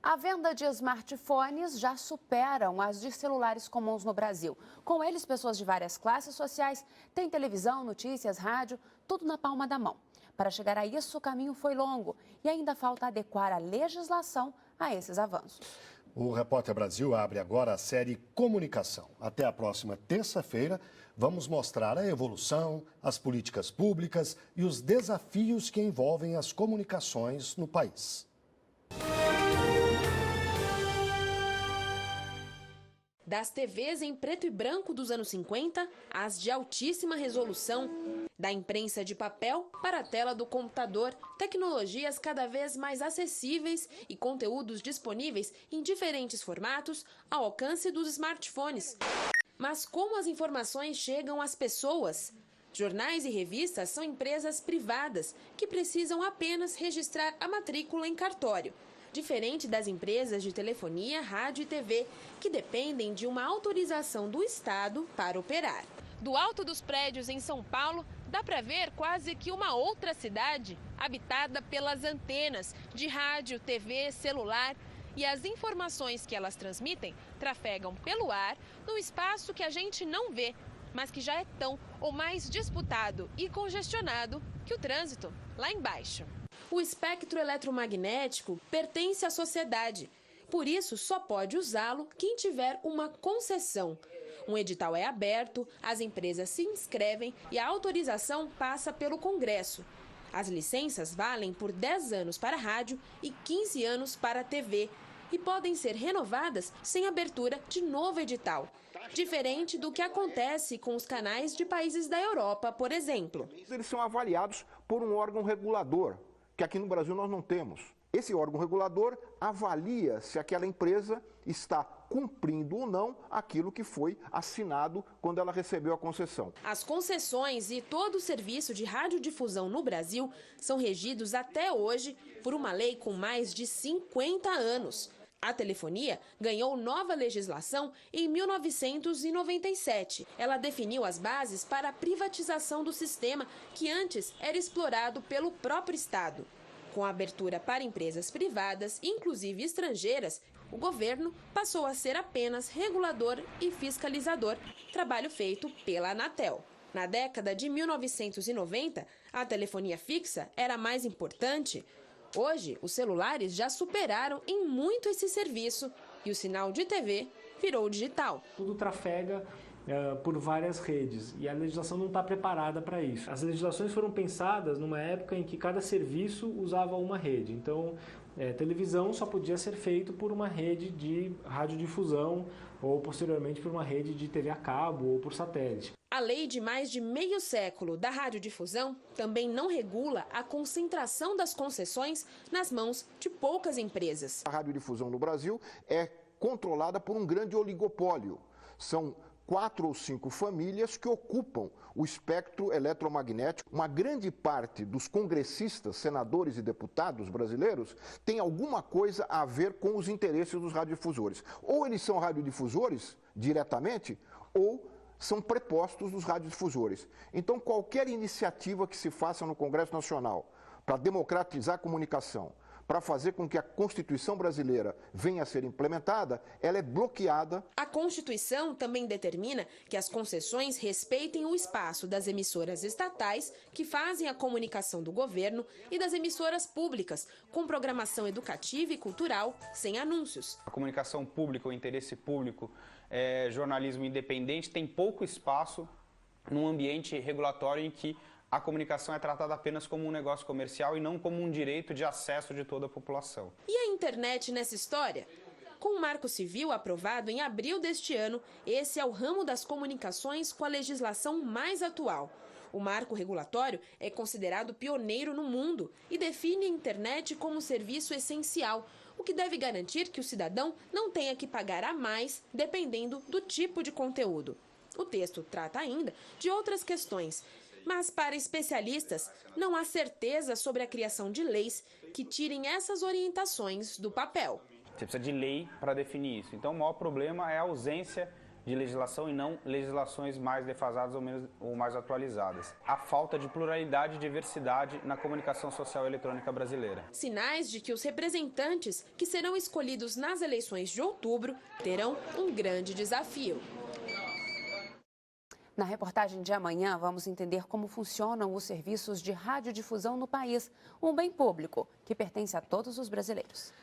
A venda de smartphones já superam as de celulares comuns no Brasil. Com eles, pessoas de várias classes sociais têm televisão, notícias, rádio, tudo na palma da mão. Para chegar a isso, o caminho foi longo e ainda falta adequar a legislação a esses avanços. O Repórter Brasil abre agora a série Comunicação. Até a próxima terça-feira, vamos mostrar a evolução, as políticas públicas e os desafios que envolvem as comunicações no país. Das TVs em preto e branco dos anos 50, às de altíssima resolução, da imprensa de papel para a tela do computador, tecnologias cada vez mais acessíveis e conteúdos disponíveis em diferentes formatos ao alcance dos smartphones. Mas como as informações chegam às pessoas? Jornais e revistas são empresas privadas que precisam apenas registrar a matrícula em cartório. Diferente das empresas de telefonia, rádio e TV, que dependem de uma autorização do Estado para operar. Do alto dos prédios em São Paulo, dá para ver quase que uma outra cidade, habitada pelas antenas de rádio, TV, celular. E as informações que elas transmitem trafegam pelo ar num espaço que a gente não vê, mas que já é tão ou mais disputado e congestionado que o trânsito lá embaixo. O espectro eletromagnético pertence à sociedade, por isso só pode usá-lo quem tiver uma concessão. Um edital é aberto, as empresas se inscrevem e a autorização passa pelo Congresso. As licenças valem por 10 anos para rádio e 15 anos para TV e podem ser renovadas sem abertura de novo edital. Diferente do que acontece com os canais de países da Europa, por exemplo. Eles são avaliados por um órgão regulador, que aqui no Brasil nós não temos. Esse órgão regulador avalia se aquela empresa está cumprindo ou não aquilo que foi assinado quando ela recebeu a concessão. As concessões e todo o serviço de radiodifusão no Brasil são regidos até hoje por uma lei com mais de 50 anos. A telefonia ganhou nova legislação em 1997. Ela definiu as bases para a privatização do sistema, que antes era explorado pelo próprio Estado. Com a abertura para empresas privadas, inclusive estrangeiras, o governo passou a ser apenas regulador e fiscalizador, trabalho feito pela Anatel. Na década de 1990, a telefonia fixa era mais importante. Hoje, os celulares já superaram em muito esse serviço e o sinal de TV virou digital. Tudo trafega por várias redes e a legislação não está preparada para isso. As legislações foram pensadas numa época em que cada serviço usava uma rede. Então, televisão só podia ser feito por uma rede de radiodifusão ou, posteriormente, por uma rede de TV a cabo ou por satélite. A lei de mais de meio século da radiodifusão também não regula a concentração das concessões nas mãos de poucas empresas. A radiodifusão no Brasil é controlada por um grande oligopólio. São 4 ou 5 famílias que ocupam o espectro eletromagnético. Uma grande parte dos congressistas, senadores e deputados brasileiros tem alguma coisa a ver com os interesses dos radiodifusores. Ou eles são radiodifusores diretamente, ou são prepostos dos radiodifusores. Então, qualquer iniciativa que se faça no Congresso Nacional para democratizar a comunicação, para fazer com que a Constituição brasileira venha a ser implementada, ela é bloqueada. A Constituição também determina que as concessões respeitem o espaço das emissoras estatais que fazem a comunicação do governo e das emissoras públicas, com programação educativa e cultural, sem anúncios. A comunicação pública, o interesse público, jornalismo independente tem pouco espaço num ambiente regulatório em que a comunicação é tratada apenas como um negócio comercial e não como um direito de acesso de toda a população. E a internet nessa história? Com o Marco Civil aprovado em abril deste ano, esse é o ramo das comunicações com a legislação mais atual. O marco regulatório é considerado pioneiro no mundo e define a internet como um serviço essencial, o que deve garantir que o cidadão não tenha que pagar a mais dependendo do tipo de conteúdo. O texto trata ainda de outras questões, mas para especialistas não há certeza sobre a criação de leis que tirem essas orientações do papel. Você precisa de lei para definir isso. Então o maior problema é a ausência de legislação e não legislações mais defasadas ou mais atualizadas. A falta de pluralidade e diversidade na comunicação social eletrônica brasileira. Sinais de que os representantes que serão escolhidos nas eleições de outubro terão um grande desafio. Na reportagem de amanhã, vamos entender como funcionam os serviços de radiodifusão no país, um bem público que pertence a todos os brasileiros.